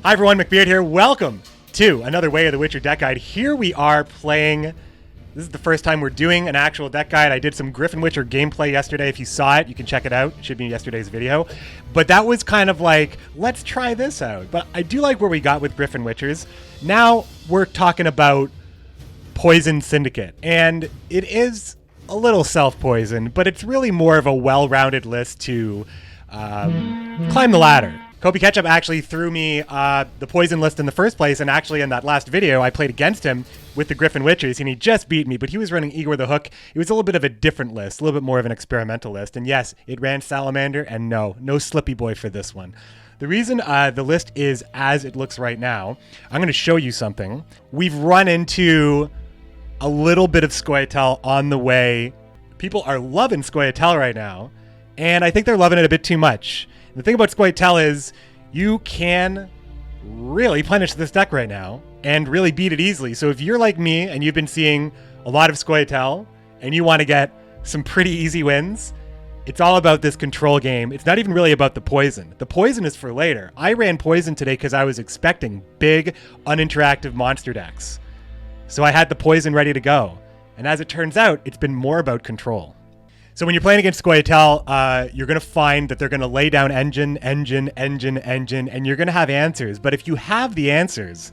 Hi everyone, McBeard here. Welcome to another Way of the Witcher deck guide. Here we are playing, this is the first time we're doing an actual deck guide. I did some Griffin Witcher gameplay yesterday. If you saw it, you can check it out. It should be in yesterday's video. But that was kind of like, let's try this out. But I do like where we got with Griffin Witchers. Now we're talking about Poison Syndicate. And it is a little self-poison, but it's really more of a well-rounded list to climb the ladder. Kobe Ketchup actually threw me the poison list in the first place, and actually in that last video I played against him with the Griffin Witchers, and he just beat me, but he was running Igor the Hook. It was a little bit of a different list, a little bit more of an experimental list, and yes, it ran Salamander, and no Slippy Boy for this one. The reason the list is as it looks right now, I'm going to show you something. We've run into a little bit of scoia'tael on the way. People are loving scoia'tael right now, and I think they're loving it a bit too much. The thing about scoia'tael is you can really punish this deck right now and really beat it easily. So if you're like me and you've been seeing a lot of scoia'tael and you want to get some pretty easy wins, it's all about this control game. It's not even really about the poison. The poison is for later. I ran poison today because I was expecting big, uninteractive monster decks. So I had the poison ready to go. And as it turns out, it's been more about control. So when you're playing against scoia'tael, you're going to find that they're going to lay down engine, and you're going to have answers. But if you have the answers,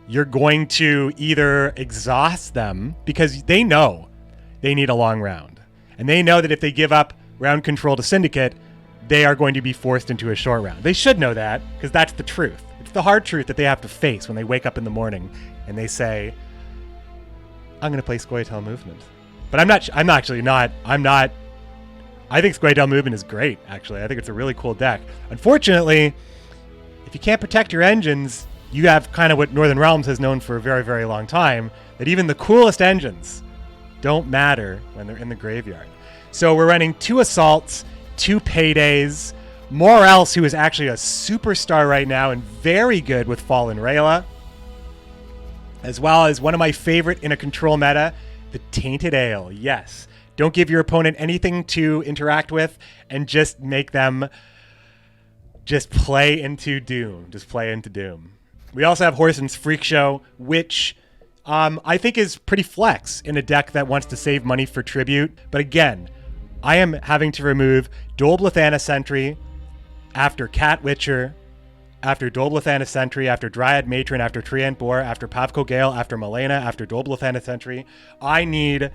you're going to either exhaust them because they know they need a long round. And they know that if they give up round control to Syndicate, they are going to be forced into a short round. They should know that because that's the truth. It's the hard truth that they have to face when they wake up in the morning and they say, I'm going to play scoia'tael movement. But I think scoia'tael movement is great, actually. I think it's a really cool deck. Unfortunately, if you can't protect your engines, you have kind of what Northern Realms has known for a very, very long time, that even the coolest engines don't matter when they're in the graveyard. So we're running 2 assaults, 2 paydays, Morels, who is actually a superstar right now and very good with Fallen Rayla, as well as one of my favorite in a control meta, the Tainted Ale. Yes. Don't give your opponent anything to interact with and just make them just play into doom. We also have Horson's Freak Show, which I think is pretty flex in a deck that wants to save money for tribute. But again, I am having to remove Dolblethana Sentry after Cat Witcher, after Dolblethana Sentry, after Dryad Matron, after Treant Boar, after Pavko Gale, after Malena, after Dolblethana Sentry. I need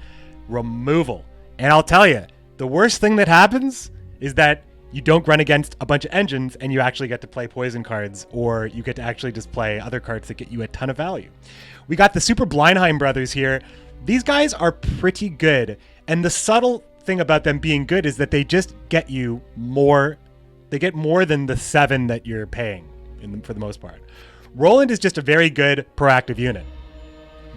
removal. And I'll tell you, the worst thing that happens is that you don't run against a bunch of engines and you actually get to play poison cards, or you get to actually just play other cards that get you a ton of value. We got the Super Blindheim brothers here. These guys are pretty good. And the subtle thing about them being good is that they just get you more. They get more than the 7 that you're paying. For the most part. Roland is just a very good proactive unit.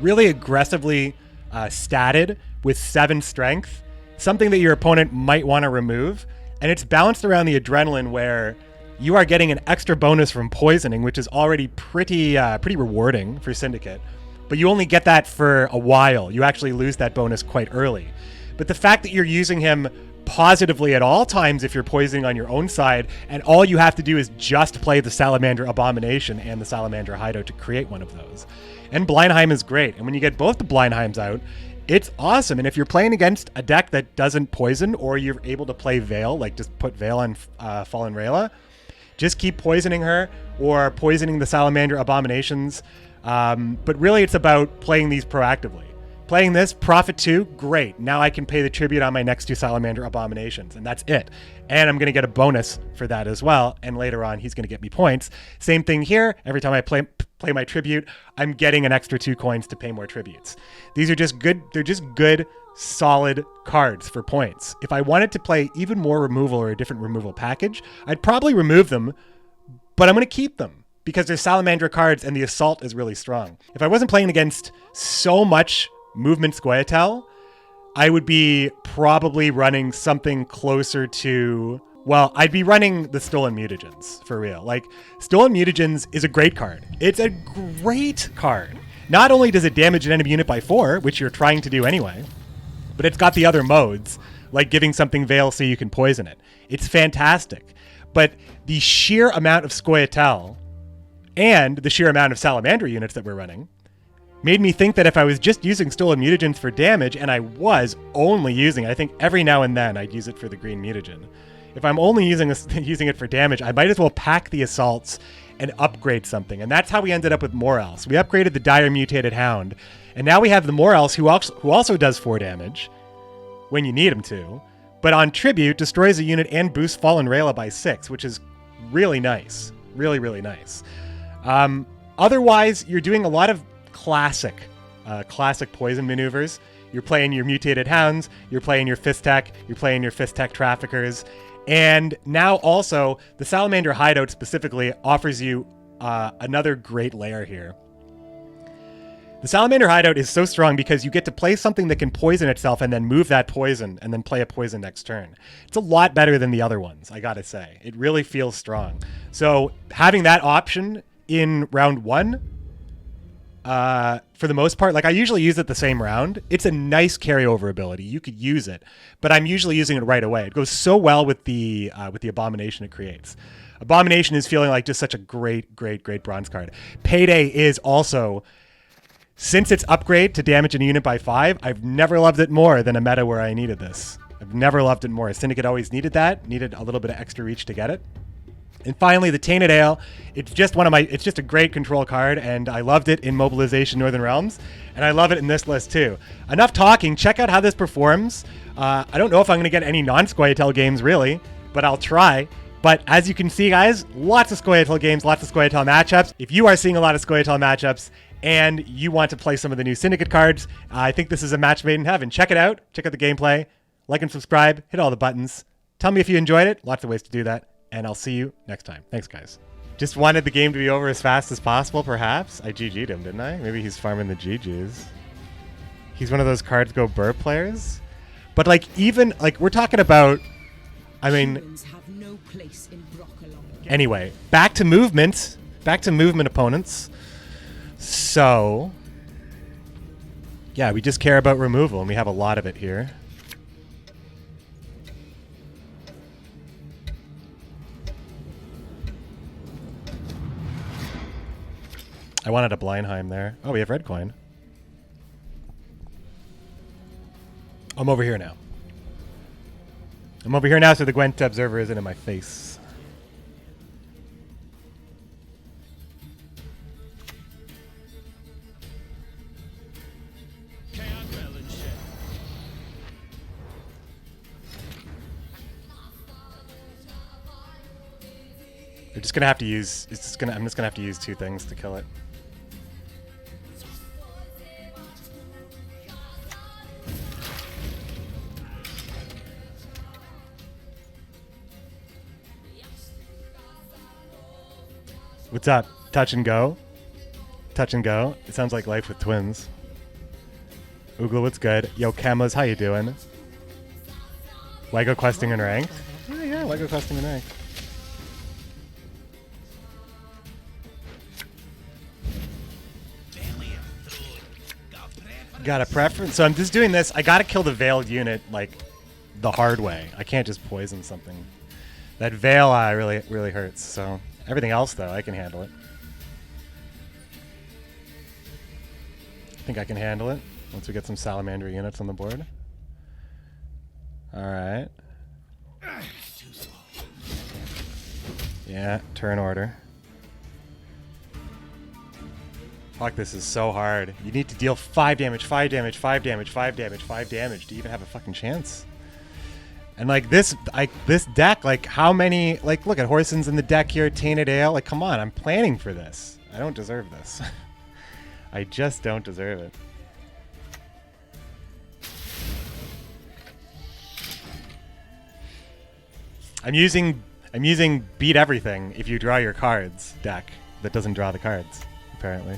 Really aggressively statted with 7 strength, something that your opponent might want to remove, and it's balanced around the adrenaline where you are getting an extra bonus from poisoning, which is already pretty rewarding for Syndicate, but you only get that for a while. You actually lose that bonus quite early. But the fact that you're using him positively at all times if you're poisoning on your own side, and all you have to do is just play the Salamander Abomination and the Salamander Hideout to create one of those. And Blindheim is great, and when you get both the Blindheims out, it's awesome. And if you're playing against a deck that doesn't poison, or you're able to play Veil, like just put Veil on Fallen Rayla, just keep poisoning her or poisoning the Salamander Abominations. But really it's about playing these proactively. Playing this, profit 2, great. Now I can pay the tribute on my next 2 Salamander Abominations, and that's it. And I'm going to get a bonus for that as well, and later on he's going to get me points. Same thing here. Every time I play my tribute, I'm getting an extra 2 coins to pay more tributes. These are just good. They're just good, solid cards for points. If I wanted to play even more removal or a different removal package, I'd probably remove them, but I'm going to keep them because they're Salamandra cards and the assault is really strong. If I wasn't playing against so much movement scoia'tael, I would be probably running something closer to, well, I'd be running the Stolen Mutagens for real. Like, Stolen Mutagens is a great card. It's a great card. Not only does it damage an enemy unit by 4, which you're trying to do anyway, but it's got the other modes, like giving something Veil so you can poison it. It's fantastic. But the sheer amount of scoia'tael and the sheer amount of Salamandra units that we're running made me think that if I was just using stolen mutagens for damage, and I was only using, I think every now and then I'd use it for the green mutagen. If I'm only using it for damage, I might as well pack the assaults and upgrade something. And that's how we ended up with Morels. We upgraded the Dire Mutated Hound, and now we have the Morels who also does 4 damage when you need him to, but on tribute destroys a unit and boosts Fallen Rayla by 6, which is really nice. Really, really nice. Otherwise, you're doing a lot of classic poison maneuvers. You're playing your Mutated Hounds, you're playing your Fist Tech, you're playing your Fist Tech Traffickers, and now also the Salamander Hideout specifically offers you another great layer here. The Salamander Hideout is so strong because you get to play something that can poison itself and then move that poison and then play a poison next turn. It's a lot better than the other ones, I gotta say. It really feels strong. So having that option in round 1, for the most part, like I usually use it the same round. It's a nice carryover ability. You could use it, but I'm usually using it right away. It goes so well with the Abomination it creates. Abomination is feeling like just such a great bronze card. Payday is also, since its upgrade to damage a unit by 5, I've never loved it more than a meta where I needed this. I've never loved it more. Syndicate always needed that, needed a little bit of extra reach to get it. And finally, the Tainted Ale. It's just it's just a great control card, and I loved it in Mobilization Northern Realms, and I love it in this list too. Enough talking. Check out how this performs. I don't know if I'm going to get any non-scoia'tael games really, but I'll try. But as you can see, guys, lots of scoia'tael games, lots of scoia'tael matchups. If you are seeing a lot of scoia'tael matchups and you want to play some of the new Syndicate cards, I think this is a match made in heaven. Check it out. Check out the gameplay. Like and subscribe. Hit all the buttons. Tell me if you enjoyed it. Lots of ways to do that. And I'll see you next time. Thanks, guys. Just wanted the game to be over as fast as possible, perhaps. I GG'd him, didn't I? Maybe he's farming the GGs. He's one of those cards go burr players. But, like, even, like, we're talking about, I mean... Anyway, back to movement. Back to movement opponents. So... yeah, we just care about removal, and we have a lot of it here. I wanted a Blindheim there. Oh, we have red coin. I'm over here now. I'm over here now so the GWENT observer isn't in my face. We're just gonna have to use. I'm just gonna have to use 2 things to kill it. What's up? Touch and go? Touch and go? It sounds like life with twins. Oogla, what's good? Yo, Camas, how you doing? Lego questing and ranked? Yeah, Lego questing and ranked. Got a preference? So I'm just doing this. I gotta kill the Veiled unit, like, the hard way. I can't just poison something. That Veil really hurts, so... Everything else, though, I can handle it. I think I can handle it once we get some Salamander units on the board. Alright. Yeah, turn order. Fuck, this is so hard. You need to deal 5 damage, 5 damage, 5 damage, 5 damage, 5 damage to even have a fucking chance. And like this deck, like how many, like look at Horson's in the deck here, Tainted Ale, like come on, I'm planning for this. I don't deserve this. I just don't deserve it. I'm using beat everything if you draw your cards deck that doesn't draw the cards, apparently.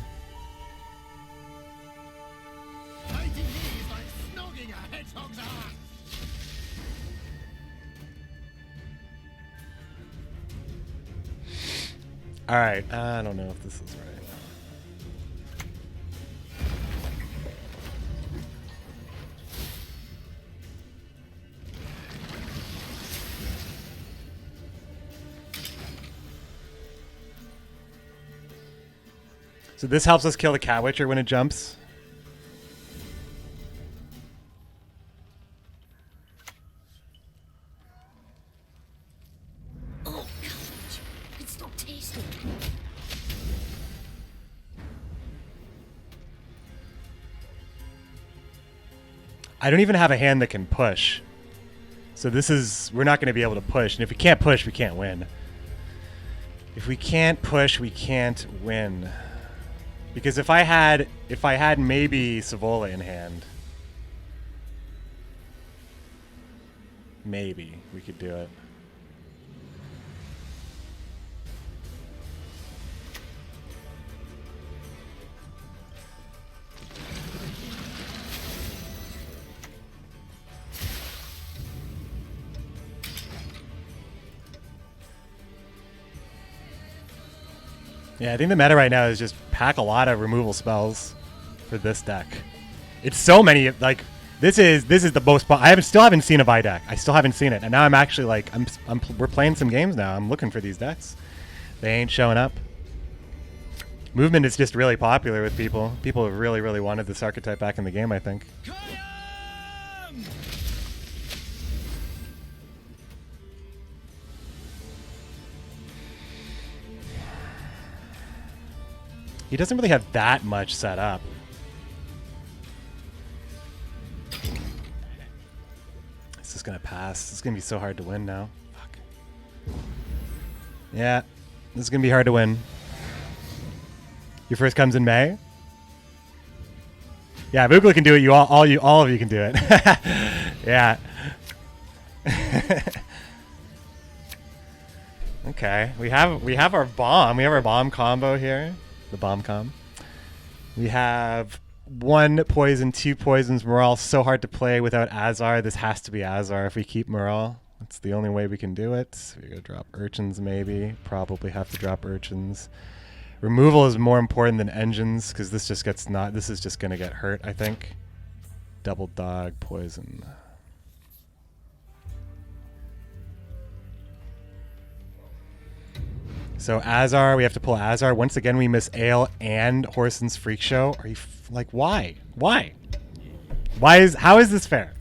Alright, I don't know if this is right. So this helps us kill the Cat Witcher when it jumps. Oh, God. It's not tasty. I don't even have a hand that can push. So this is, we're not going to be able to push. And if we can't push, we can't win. If we can't push, we can't win. Because if I had maybe Savola in hand, maybe we could do it. Yeah, I think the meta right now is just pack a lot of removal spells for this deck. It's so many. Like this is the most. Still haven't seen a Vi deck. I still haven't seen it, and now I'm actually like we're playing some games now. I'm looking for these decks. They ain't showing up. Movement is just really popular with people. People have really wanted this archetype back in the game, I think. He doesn't really have that much set up. This is gonna pass. This is gonna be so hard to win now. Fuck. Yeah, this is gonna be hard to win. Your first comes in May. Yeah, Vukla can do it. All of you can do it. Yeah. Okay, we have our bomb. We have our bomb combo here. The bomb com. We have 1 poison, 2 poisons. Morale so hard to play without Azar. This has to be Azar if we keep Morale. That's the only way we can do it. We gotta drop Urchins maybe. Probably have to drop Urchins. Removal is more important than engines because this just gets this is just gonna get hurt, I think. Double dog poison. So Azar, we have to pull Azar. Once again, we miss Ale and Horson's Freak Show. Are you like, why? Why? How is this fair?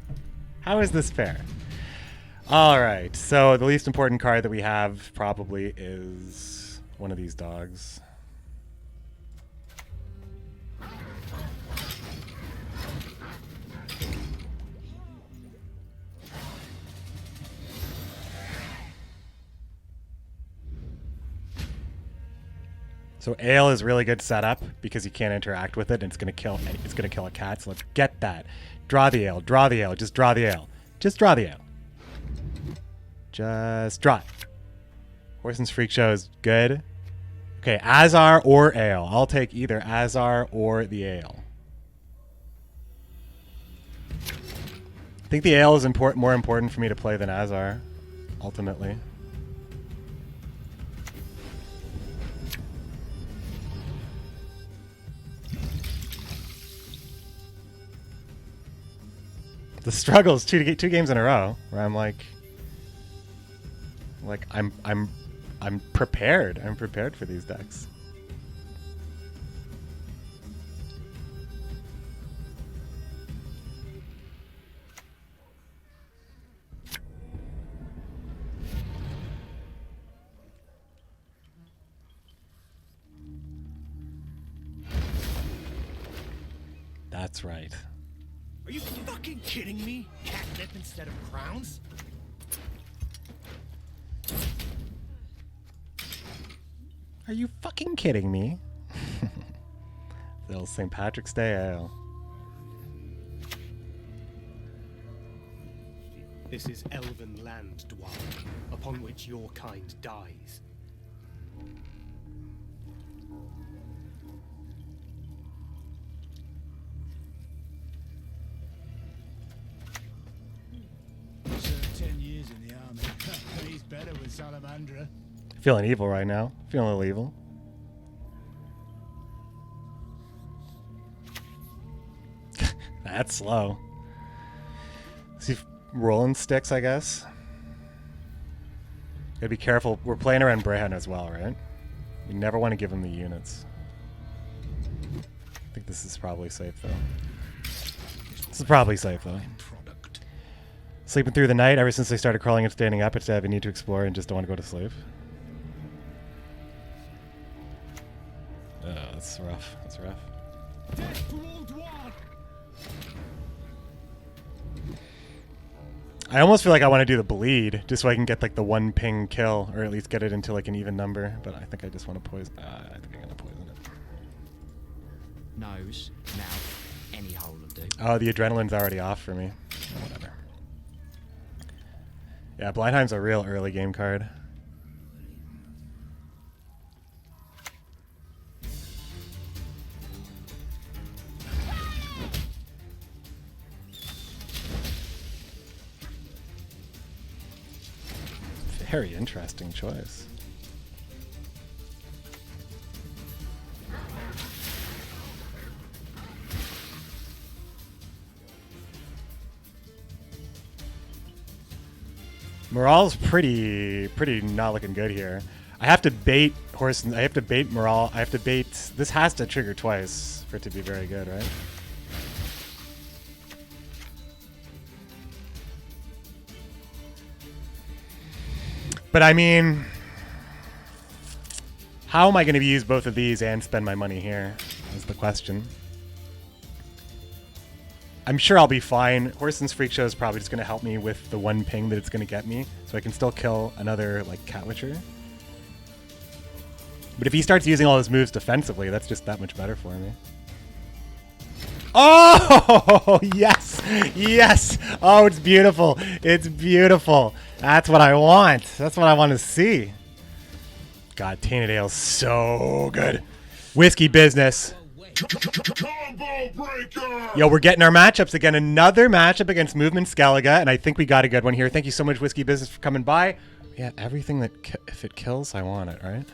How is this fair? All right. So the least important card that we have probably is one of these dogs. So Ale is really good setup because you can't interact with it and it's gonna kill a cat. So let's get that. Draw the Ale, draw the Ale, just draw the Ale. Just draw the Ale. Just draw it. Horson's Freak Show is good. Okay, Azar or Ale. I'll take either Azar or the Ale. I think the Ale is more important for me to play than Azar, ultimately. The struggle is two games in a row where I'm like I'm prepared. I'm prepared for these decks. That's right. Are you fucking kidding me? Catnip instead of crowns? Are you fucking kidding me? Little St. Patrick's Day Ale. This is elven land, dwarf, upon which your kind dies. Served 10 years in the army. He's better with Salamandra. Feeling evil right now. Feeling a little evil. That's slow. See, rolling sticks, I guess. Gotta be careful. We're playing around Brehan as well, right? You never want to give him the units. think this is probably safe, though. This is probably safe, though. Sleeping through the night. Ever since I started crawling and standing up, it's I have a need to explore and just don't want to go to sleep. Oh, that's rough. That's rough. I almost feel like I want to do the bleed just so I can get like the 1 ping kill, or at least get it into like an even number. But I think I just want to poison. I think I'm gonna poison it. Nose, mouth, any hole will do. Oh, the adrenaline's already off for me. Oh, whatever. Yeah, Blindheim's a real early game card. Very interesting choice. Morale's pretty not looking good here. I have to bait horse and I have to bait morale. I have to bait. This has to trigger twice for it to be very good, right? But I mean, how am I going to use both of these and spend my money here? Is the question. I'm sure I'll be fine. Horson's Freak Show is probably just going to help me with the 1 ping that it's going to get me, so I can still kill another like Cat Witcher. But if he starts using all his moves defensively, that's just that much better for me. Oh, yes. Yes. Oh, it's beautiful. It's beautiful. That's what I want. That's what I want to see. God, Tainted Ale's so good. Whiskey business. Combo breaker! Yo, we're getting our matchups again. Another matchup against Movement Skellige, and I think we got a good one here. Thank you so much, Whiskey Business, for coming by. Yeah, everything that if it kills, I want it, right?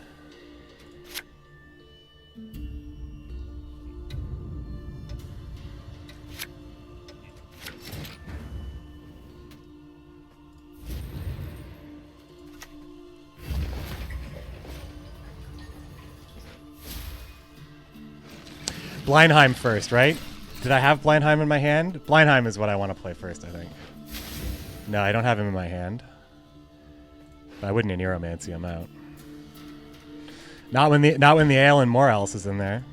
Blindheim first, right? Did I have Blindheim in my hand? Blindheim is what I want to play first, I think. No, I don't have him in my hand. But I wouldn't Neuromancy him out. Not when the Ale and more else is in there.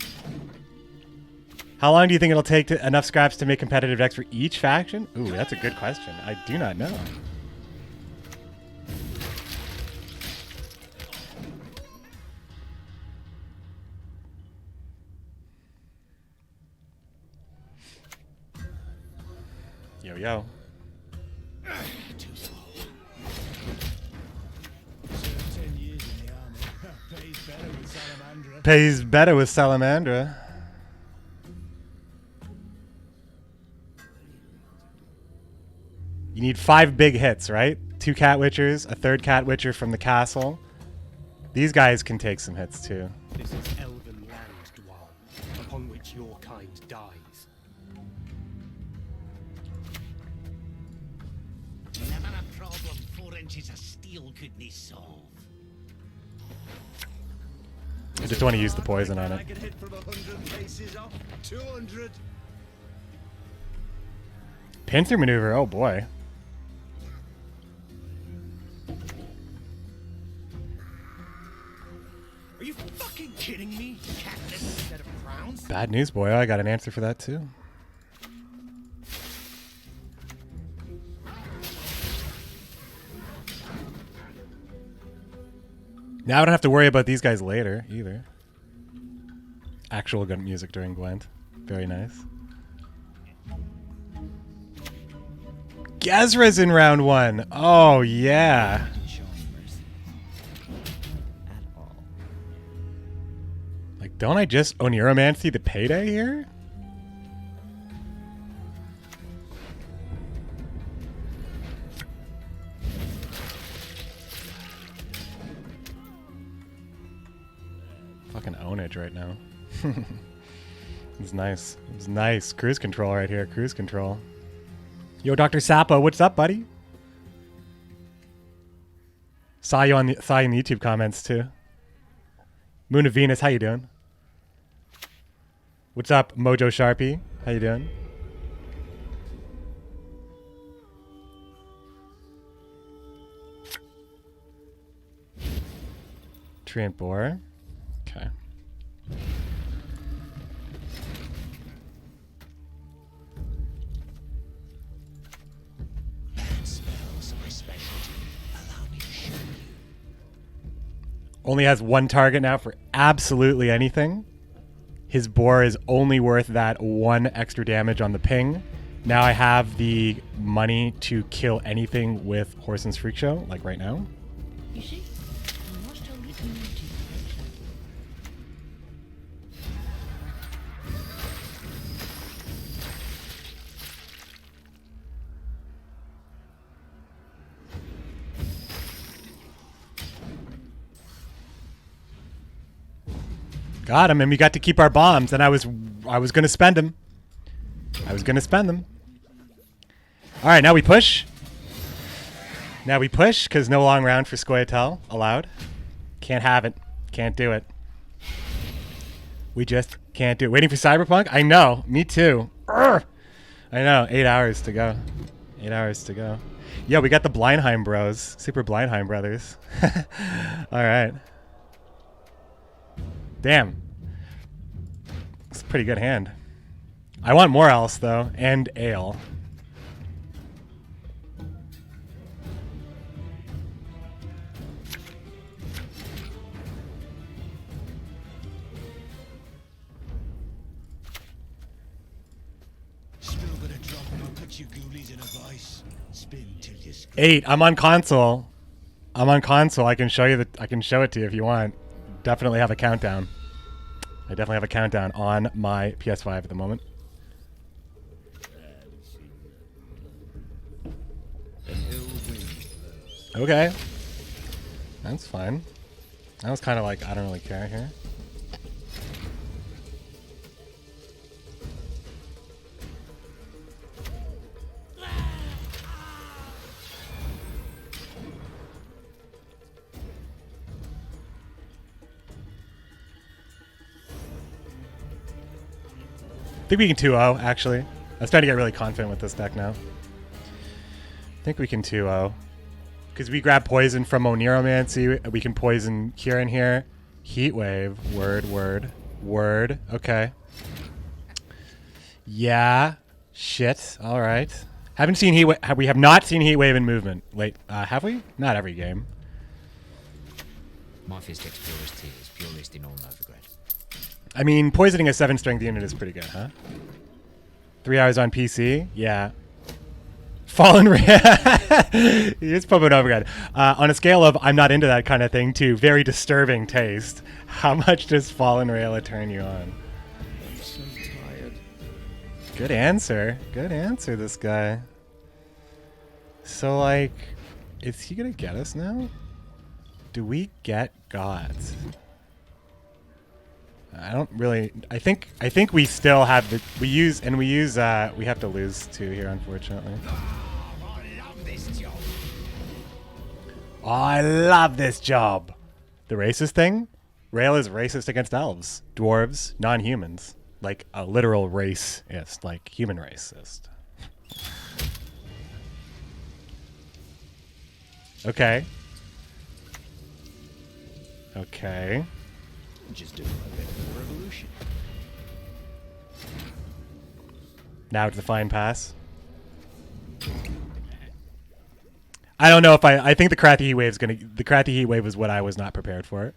How long do you think it'll take enough scraps to make competitive decks for each faction? Ooh, that's a good question. I do not know. Yo. Too slow. Served 10 years in the army. Pays better with Salamandra. Pays better with Salamandra. You need 5 big hits, right? 2 Cat Witchers, a 3rd Cat Witcher from the castle. These guys can take some hits too. This is elven land, Dwal, upon which your kind dies. Never a problem 4 inches of steel couldn't solve. I just want to use the poison on it. I can hit from 100 paces off. 200. Pincer maneuver, oh boy. Are you fucking kidding me? Cactus instead of crowns? Bad news, boy. I got an answer for that too. Now I don't have to worry about these guys later either. Actual good music during Gwent. Very nice. Gezra's in round 1. Oh, yeah. Like, don't I just Neuromancy the payday here? Fucking ownage right now. It's nice. It was nice. Cruise control right here. Cruise control. Yo, Dr. Sapo, what's up, buddy? Saw you in the YouTube comments too. Moon of Venus, how you doing? What's up, Mojo Sharpie? How you doing? Treant Boar. Okay. Spells my specialty. Allow me to show you. Only has one target now for absolutely anything. His boar is only worth that one extra damage on the ping. Now I have the money to kill anything with Horson's Freak Show, like right now. You see, I must hold the community protection. Got him, and we got to keep our bombs, and I was gonna spend them. I was gonna spend them. All right, now we push. Now we push, because no long round for scoia'tael allowed. Can't have it. Can't do it. We just can't do it. Waiting for Cyberpunk? I know. Me too. Urgh. I know. 8 hours to go. 8 hours to go. Yo, we got the Blindheim bros. Super Blindheim brothers. All right. Damn. It's a pretty good hand. I want more else, though. And ale. Spill a bit of drop and I'll cut you ghoulies in a vice. Spin till you scream. 8. I'm on console. I'm on console. I can show you I can show it to you if you want. Definitely have a countdown. I definitely have a countdown on my PS5 at the moment. Okay. That's fine. I was kind of like, I don't really care here. I think we can 2-0, actually. I was starting to get really confident with this deck now. I think we can 2-0. Because we grab poison from Oniromancy. We can poison Kieran here. Heatwave. Word. Okay. Yeah. Shit. All right. Haven't seen Heatwave. We have not seen Heatwave in movement. Late. Have we? Not every game. My fist takes purest tears, purest in all Novigrad. I mean, poisoning a 7 strength unit is pretty good, huh? 3 hours on PC? Yeah. Fallen Rail. Here's Popo Novigrad. On a scale of I'm not into that kind of thing to very disturbing taste, how much does Fallen Rail turn you on? I'm so tired. Good answer. Good answer, this guy. So, like, is he going to get us now? Do we get gods? I don't really. I think we still have the. We have to lose 2 here, unfortunately. I love this job. Oh, I love this job. The racist thing? Rail is racist against elves, dwarves, non-humans. Like a literal racist, like human racist. Okay. Okay. Just doing a bit of a revolution. Now to the fine pass. I don't know if I think the Crathy Heatwave's gonna. The Crathy Heatwave is what I was not prepared for.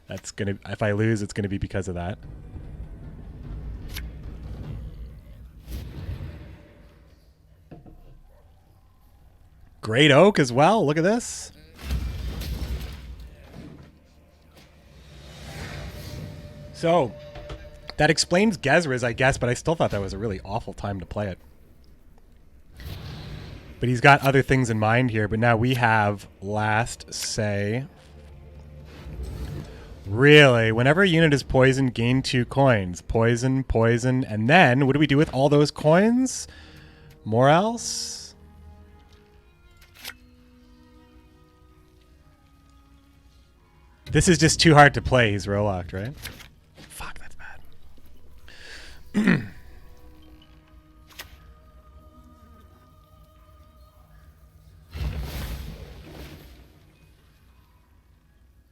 That's gonna. If I lose, it's gonna be because of that. Great Oak as well. Look at this. So, that explains Gezra's, I guess, but I still thought that was a really awful time to play it. But he's got other things in mind here, but now we have last say. Really? Whenever a unit is poisoned, gain 2 coins. Poison, poison, and then what do we do with all those coins? More else? This is just too hard to play. He's row locked, right? Fuck, that's bad.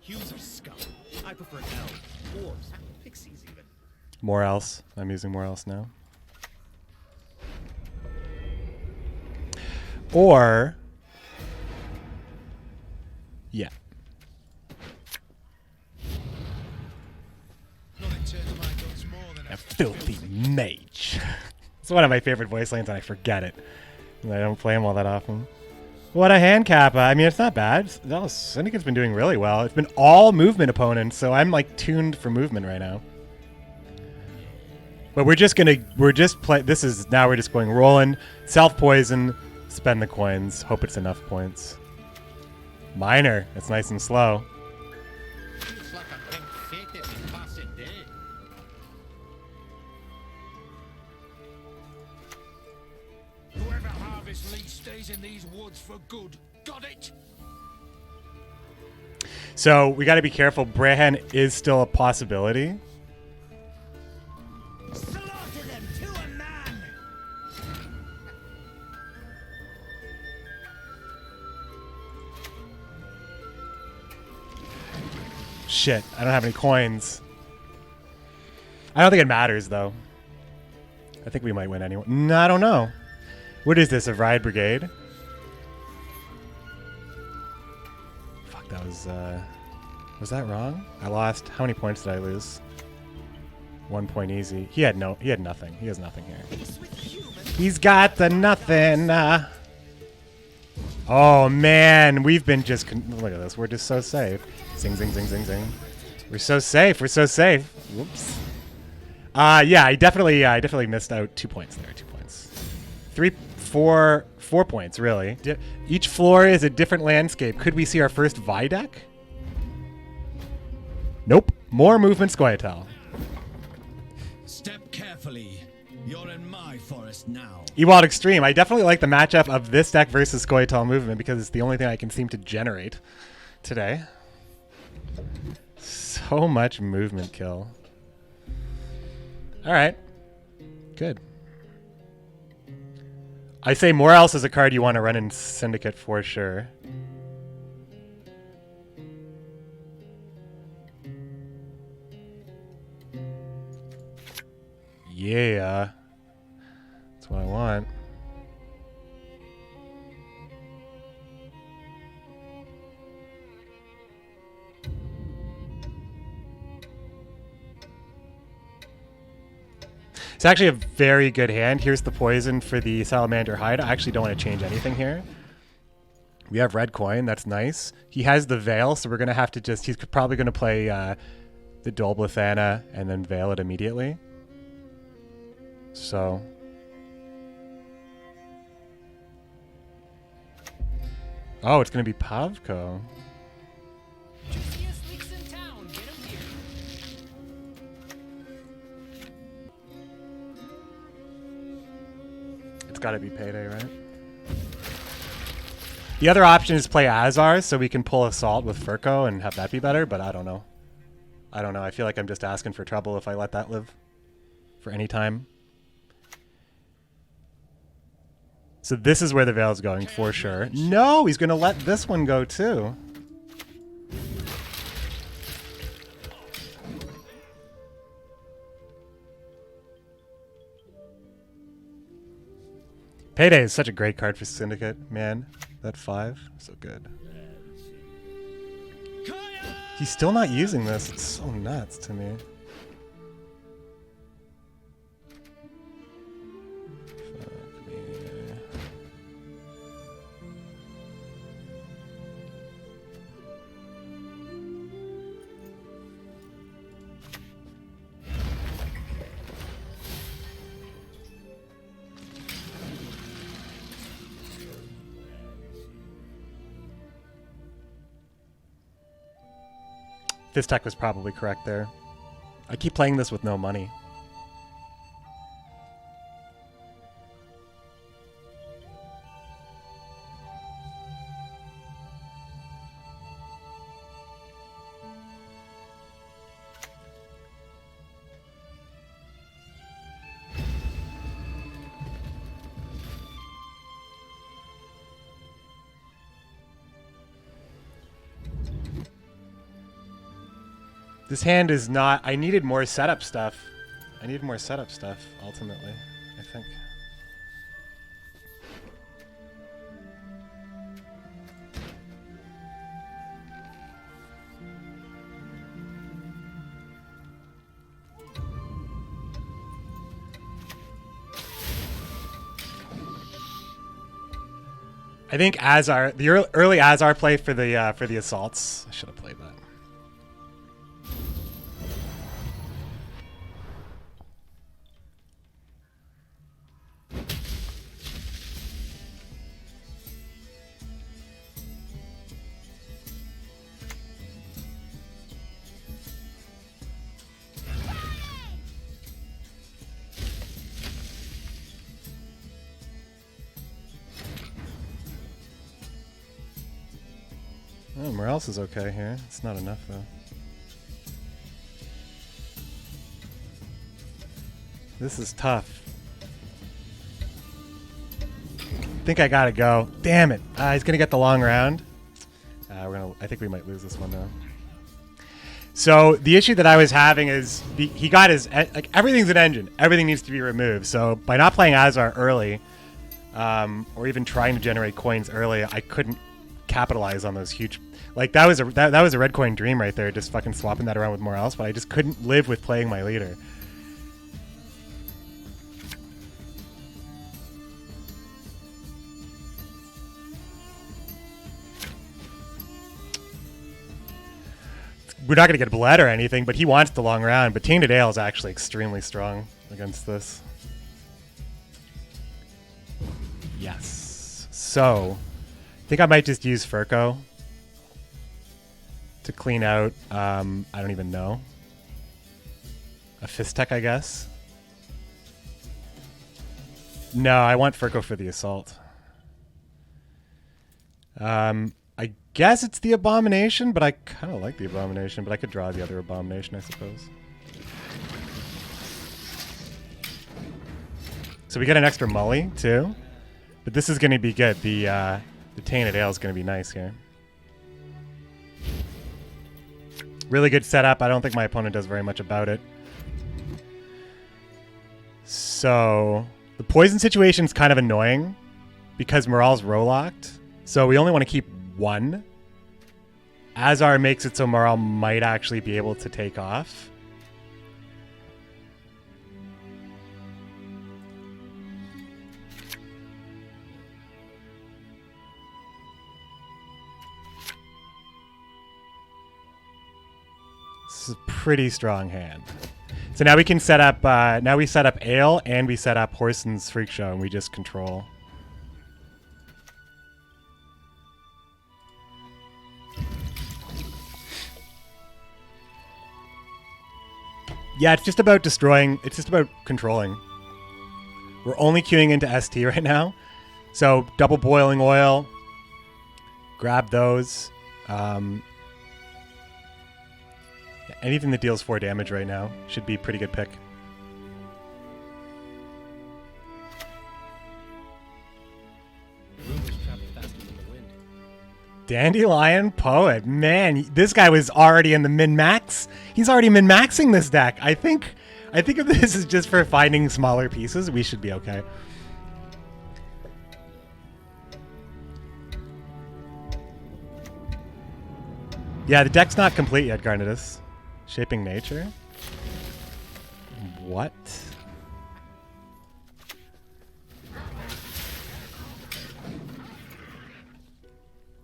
Hues of scum. I prefer elves, dwarves, pixies even. More else. I'm using more else now. Or, yeah. Nothing turns my guns more than A filthy mage. It's one of my favorite voice lines, and I forget it. I don't play them all that often. What a hand kappa. I mean, it's not bad. Syndicate's been doing really well. It's been all movement opponents, so I'm like tuned for movement right now. But we're just going going rolling, self-poison, spend the coins, hope it's enough points. Minor. It's nice and slow. Looks like a pink fate at the passing day. whoever harvests leech stays in these woods for good. Got it? So we got to be careful. Brehen is still a possibility. Slaughter them to a man! Shit, I don't have any coins. I don't think it matters, though. I think we might win anyway. No, I don't know. What is this, a Ride Brigade? Fuck, that was that wrong? I lost. How many points did I lose? 1 point easy. He had nothing. He has nothing here. He's got the nothing. Oh, man. We've been just... Look at this. We're just so safe. Zing, zing, zing, zing, zing. We're so safe. We're so safe. Whoops. Yeah, I definitely missed out 2 points there. 2 points. 4 points, really. Each floor is a different landscape. Could we see our first Vi deck? Nope. More movement, scoia'tael. Step carefully. You're in my forest now. Ewald Extreme. I definitely like the matchup of this deck versus scoia'tael movement because it's the only thing I can seem to generate today. So much movement kill. All right. Good. I say More Else is a card you want to run in Syndicate for sure. Yeah. That's what I want. It's actually a very good hand. Here's the poison for the Salamander Hide. I actually don't want to change anything here. We have red coin. That's nice. He has the Veil, so we're going to have to just... He's probably going to play the Dolblethana and then Veil it immediately. So... Oh, it's going to be Pavko. Juiciest leaks in town. Get him here. It's got to be Payday, right? The other option is play Azar, so we can pull Assault with Furco and have that be better, but I don't know. I don't know. I feel like I'm just asking for trouble if I let that live for any time. So this is where the Veil's going for sure. No, he's going to let this one go too. Payday is such a great card for Syndicate, man. That 5, so good. He's still not using this. It's so nuts to me. Fuck me. This deck was probably correct there. I keep playing this with no money. This hand is not... I needed more setup stuff. I needed more setup stuff, ultimately, I think. I think the early Azar play for the assaults. I should have played that. Oh, Morales is okay here. It's not enough, though. This is tough. I think I gotta go. Damn it. He's gonna get the long round. I think we might lose this one, though. So the issue that I was having is he got his... Like, everything's an engine. Everything needs to be removed. So by not playing Azar early, or even trying to generate coins early, I couldn't capitalize on those huge... Like, that was a red coin dream right there, just fucking swapping that around with Morales, but I just couldn't live with playing my leader. We're not going to get bled or anything, but he wants the long round. But Tainted Ale is actually extremely strong against this. Yes. So, I think I might just use Furco to clean out, I don't even know. A Fistech, I guess. No, I want Furco for the assault. I guess it's the Abomination, but I kind of like the Abomination, but I could draw the other Abomination, I suppose. So we get an extra Mully, too. But this is going to be good. The Tainted Ale is going to be nice here. Really good setup. I don't think my opponent does very much about it. So the poison situation is kind of annoying because Morale's row-locked. So we only want to keep one. Azar makes it so Morale might actually be able to take off. This is a pretty strong hand. So now we can set up, now we set up Ale and we set up Horson's Freak Show and we just control. Yeah, it's just about destroying, it's just about controlling. We're only queuing into ST right now. So double boiling oil, grab those. Anything that deals 4 damage right now should be a pretty good pick. Dandelion Poet. Man, this guy was already in the min-max. He's already min-maxing this deck. I think if this is just for finding smaller pieces, we should be okay. Yeah, the deck's not complete yet, Garnetus. Shaping Nature? What?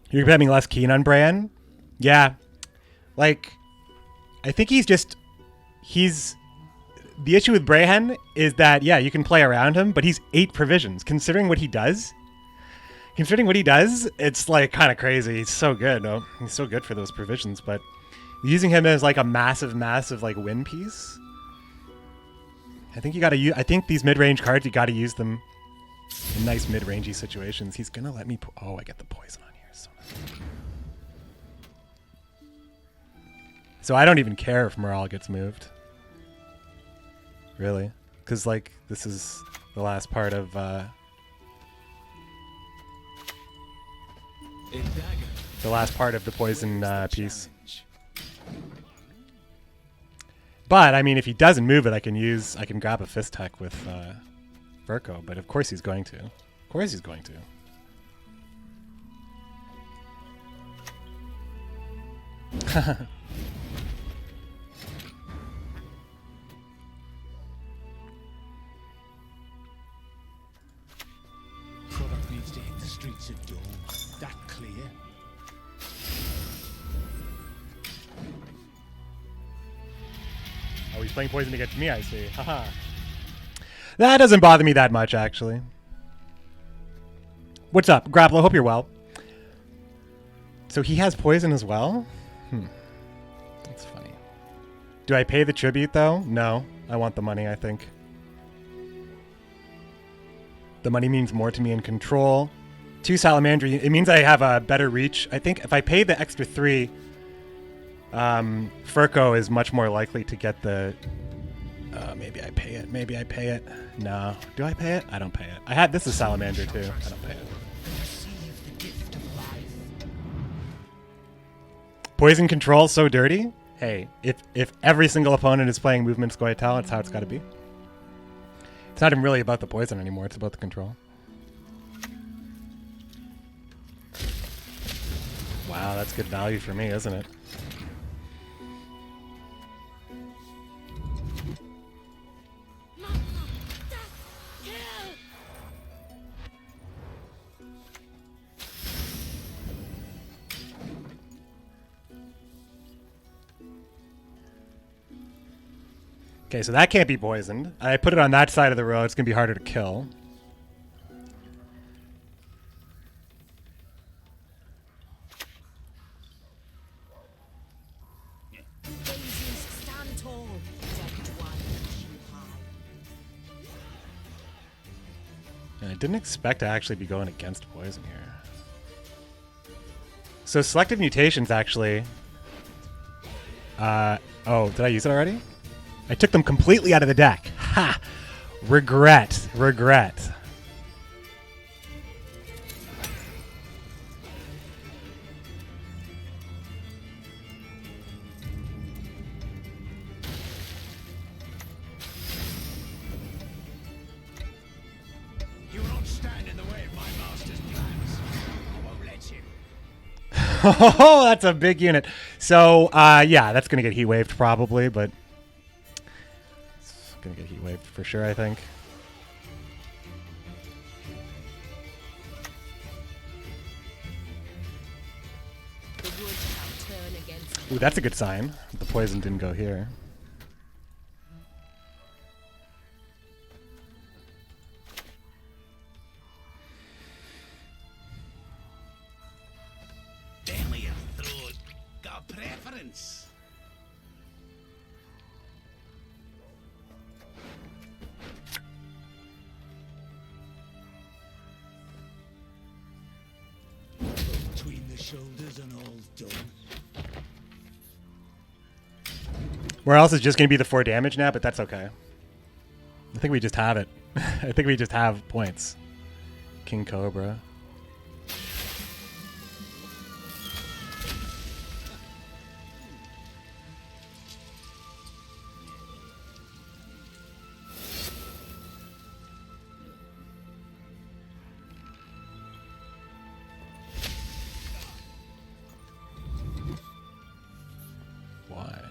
You're becoming less keen on Bran? Yeah. Like, I think he's... The issue with Brahan is that, yeah, you can play around him, but he's 8 provisions. Considering what he does, it's like kind of crazy. He's so good, no? He's so good for those provisions, but using him as like a massive like win piece. I think you gotta use. I think these mid-range cards, you gotta use them in nice mid-rangey situations. He's gonna let me. Oh, I get the poison on here. So I don't even care if Morale gets moved. Really, because like this is the last part of. The last part of the poison piece. But I mean, if he doesn't move it, I can grab a fist tech with Virko. But of course he's going to. Of course he's going to. Product needs to hit the streets at dawn. That clear? Oh, he's playing poison against me, I see. Haha. That doesn't bother me that much, actually. What's up, Grapple? I hope you're well. So he has poison as well? That's funny. Do I pay the tribute, though? No. I want the money, I think. The money means more to me in control. 2 Salamandra. It means I have a better reach. I think if I pay the extra 3, Furco is much more likely to get the... maybe I pay it. Maybe I pay it. No. Do I pay it? I don't pay it. I had... This is Salamander, too. I don't pay it. Receive the gift of life. Poison control so dirty? Hey, if every single opponent is playing movement scoia'tael, that's how it's got to be. It's not even really about the poison anymore. It's about the control. Wow, that's good value for me, isn't it? Okay, so that can't be poisoned. I put it on that side of the road. It's going to be harder to kill. Stand tall, And I didn't expect to actually be going against poison here. So selective mutations actually... oh, did I use it already? I took them completely out of the deck. Ha! Regret. Regret. You will not stand in the way of my master's plans. I won't let you. Oh, that's a big unit. So, yeah, that's going to get heat waved probably, but... Gonna get heat waved for sure, I think. Ooh, that's a good sign. The poison didn't go here. Damn your throat. Got a preference. Between the shoulders and all done. Where else is just going to be the 4 damage now, but that's okay. I think we just have it. I think we just have points. King Cobra. Why?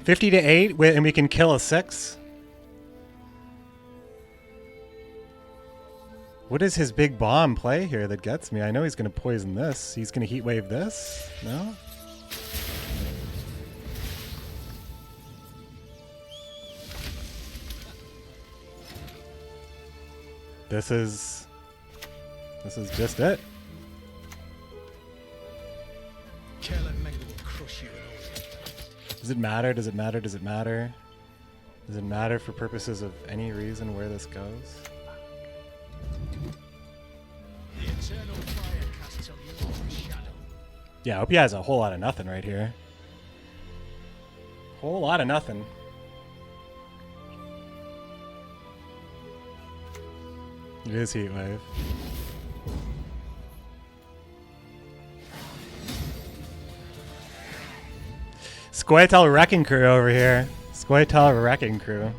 $50 to 8, and we can kill a 6. What is his big bomb play here that gets me? I know he's going to poison this. He's going to heat wave this. No? This is just it. Kill and Mega will crush you and all. Does it matter? Does it matter? Does it matter? Does it matter for purposes of any reason where this goes? The eternal fire casts on you a shadow. Yeah, I hope he has a whole lot of nothing right here. Whole lot of nothing. It is Heatwave. Scoia'tael Wrecking Crew over here. Scoia'tael Wrecking Crew.